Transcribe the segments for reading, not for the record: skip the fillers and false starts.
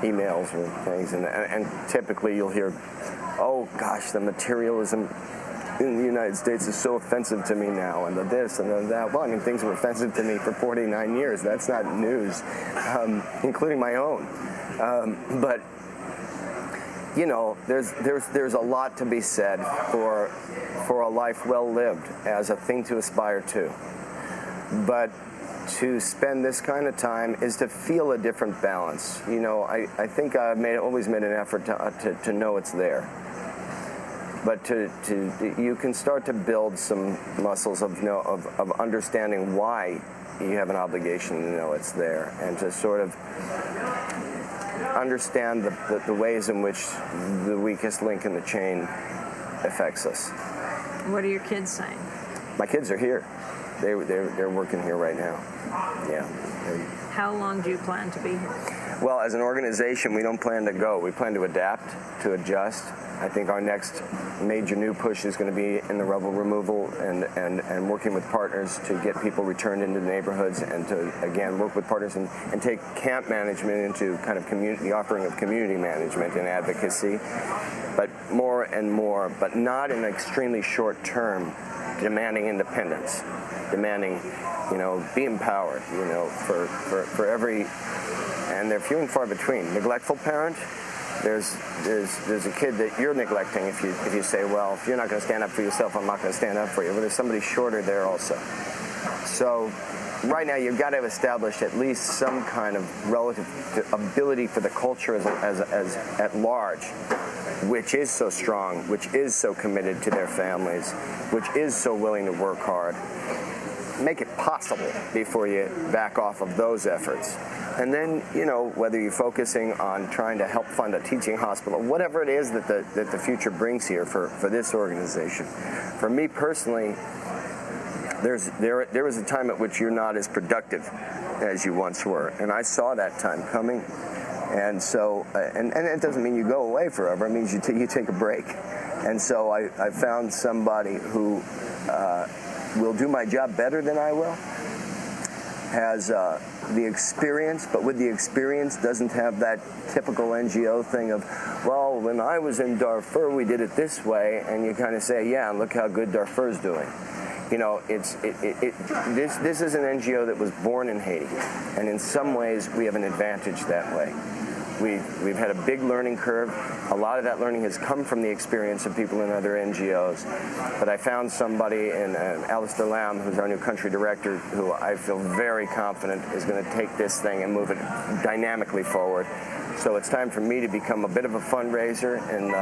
emails or things, and typically you'll hear, oh gosh, the materialism in the United States is so offensive to me now, and the this and the that. Well, I mean, things were offensive to me for 49 years. That's not news, including my own. But you know, there's a lot to be said for a life well lived as a thing to aspire to. But to spend this kind of time is to feel a different balance. You know, I think I've always made an effort to know it's there. But you can start to build some muscles of understanding why you have an obligation to know it's there, and to sort of understand the ways in which the weakest link in the chain affects us. What are your kids saying? My kids are here. They're working here right now. Yeah. How long do you plan to be here? Well, as an organization, we don't plan to go. We plan to adapt, to adjust. I think our next major new push is going to be in the rubble removal and working with partners to get people returned into neighborhoods, and to, again, work with partners and take camp management into kind of the offering of community management and advocacy, but more and more, but not in extremely short term, demanding independence, demanding, you know, be empowered, you know, for every, and they're few and far between. Neglectful parent, there's a kid that you're neglecting if you say, well, if you're not going to stand up for yourself, I'm not going to stand up for you. But there's somebody shorter there also. So right now you've got to have established at least some kind of relative ability for the culture as at large, which is so strong, which is so committed to their families, which is so willing to work hard. Make it possible before you back off of those efforts. And then, you know, whether you're focusing on trying to help fund a teaching hospital, whatever it is that the future brings here for this organization. For me personally, there was a time at which you're not as productive as you once were, and I saw that time coming. And so, and it doesn't mean you go away forever. It means you take a break. And so I found somebody who will do my job better than I will, has the experience, but with the experience doesn't have that typical NGO thing of, well, when I was in Darfur, we did it this way, and you kind of say, yeah, and look how good Darfur's doing. You know, this is an NGO that was born in Haiti, and in some ways we have an advantage that way. We've had a big learning curve. A lot of that learning has come from the experience of people in other NGOs. But I found somebody in Alistair Lamb, who's our new country director, who I feel very confident is going to take this thing and move it dynamically forward. So it's time for me to become a bit of a fundraiser, and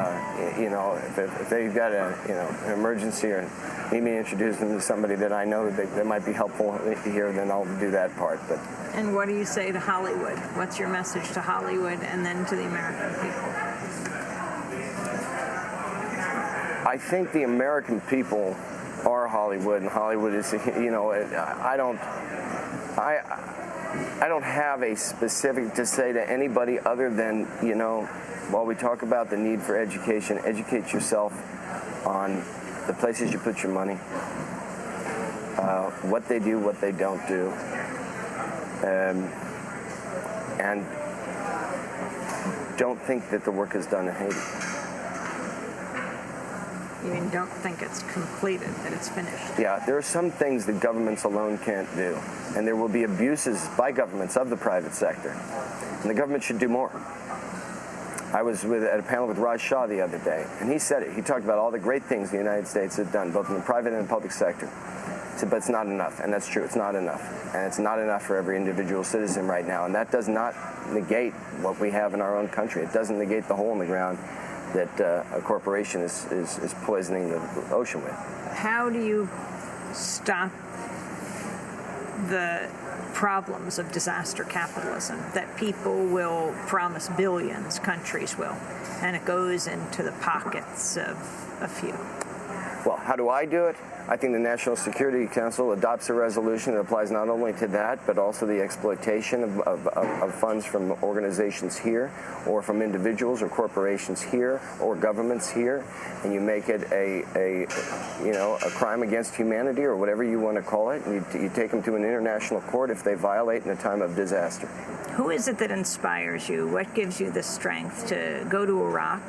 you know, if they've got an emergency or need me to introduce them to somebody that I know that might be helpful here, then I'll do that part. But. And what do you say to Hollywood? What's your message to Hollywood and then to the American people? I think the American people are Hollywood, and Hollywood is, you know, I don't have a specific to say to anybody other than, you know, while we talk about the need for education, educate yourself on the places you put your money, what they do, what they don't do, and don't think that the work is done in Haiti. You mean don't think it's completed, that it's finished? Yeah, there are some things that governments alone can't do, and there will be abuses by governments of the private sector, and the government should do more. I was at a panel with Raj Shah the other day, and he said it. He talked about all the great things the United States has done, both in the private and the public sector. He said, but it's not enough, and that's true. It's not enough, and it's not enough for every individual citizen right now, and that does not negate what we have in our own country. It doesn't negate the hole in the ground that a corporation is poisoning the ocean with. How do you stop the problems of disaster capitalism, that people will promise billions, countries will, and it goes into the pockets of a few? Well, how do I do it? I think the National Security Council adopts a resolution that applies not only to that, but also the exploitation of funds from organizations here, or from individuals or corporations here, or governments here, and you make it a crime against humanity, or whatever you want to call it, and you take them to an international court if they violate in a time of disaster. Who is it that inspires you? What gives you the strength to go to Iraq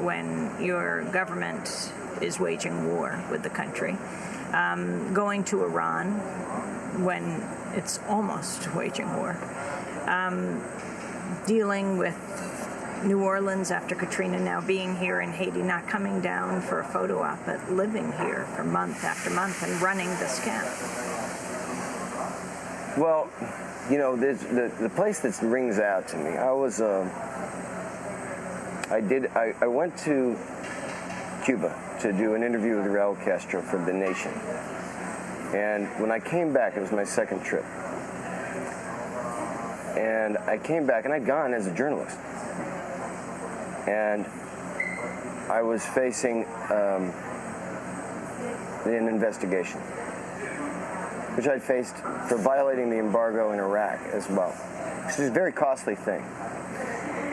when your government is waging war with the country, going to Iran when it's almost waging war, dealing with New Orleans after Katrina, now being here in Haiti, not coming down for a photo op, but living here for month after month and running this camp? Well, you know, the place that rings out to me, I went to Cuba to do an interview with Raul Castro for The Nation. And when I came back, it was my second trip. And I came back, and I'd gone as a journalist. And I was facing an investigation, which I'd faced for violating the embargo in Iraq as well. This is a very costly thing.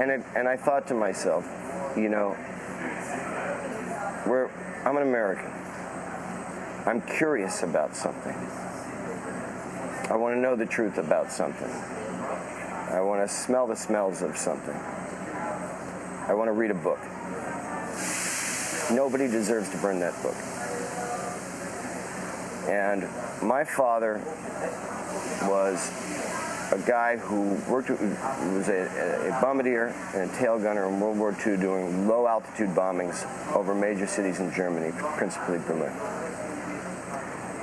And I thought to myself, you know, I'm an American. I'm curious about something. I want to know the truth about something. I want to smell the smells of something. I want to read a book. Nobody deserves to burn that book. And my father was a guy who was a bombardier and a tail gunner in World War II doing low-altitude bombings over major cities in Germany, principally Berlin.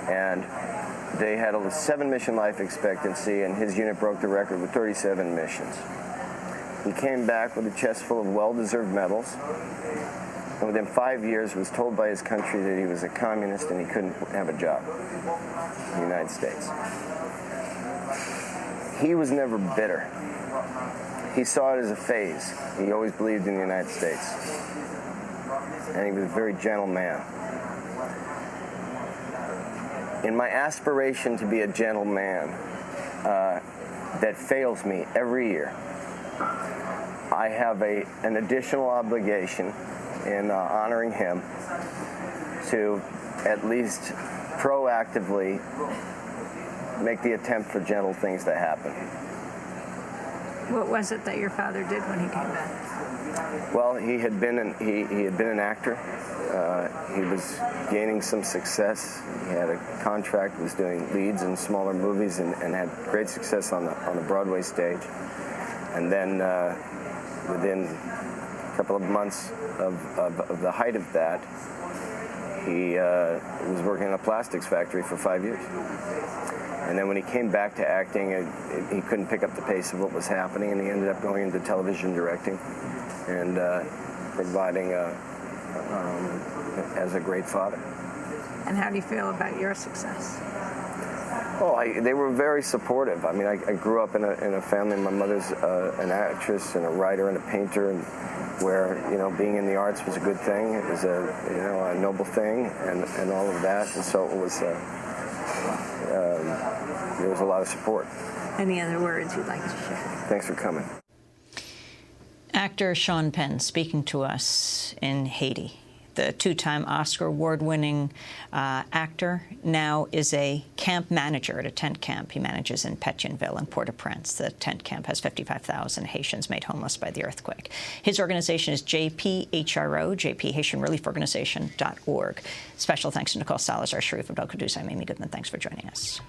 And they had a 7-mission life expectancy, and his unit broke the record with 37 missions. He came back with a chest full of well-deserved medals, and within 5 years was told by his country that he was a communist and he couldn't have a job in the United States. He was never bitter. He saw it as a phase. He always believed in the United States. And he was a very gentle man. In my aspiration to be a gentle man that fails me every year, I have an additional obligation in honoring him to at least proactively make the attempt for gentle things to happen. What was it that your father did when he came back? Well, he had been an actor. He was gaining some success. He had a contract, was doing leads in smaller movies, and had great success on the Broadway stage. And then within a couple of months of the height of that, he was working in a plastics factory for 5 years. And then when he came back to acting, he couldn't pick up the pace of what was happening, and he ended up going into television directing and providing as a great father. And how do you feel about your success? Oh, they were very supportive. I mean, I grew up in a family. My mother's an actress and a writer and a painter, and where, you know, being in the arts was a good thing. It was a noble thing, and all of that. And so it was. There was a lot of support. Any other words you'd like to share? Thanks for coming. Actor Sean Penn speaking to us in Haiti. The two-time Oscar award-winning actor now is a camp manager at a tent camp he manages in Petionville in Port-au-Prince. The tent camp has 55,000 Haitians made homeless by the earthquake. His organization is JPHRO, JP Haitian Relief Organization.org. Special thanks to Nicole Salazar, Sharif Abdel-Qaddus. I'm Amy Goodman. Thanks for joining us.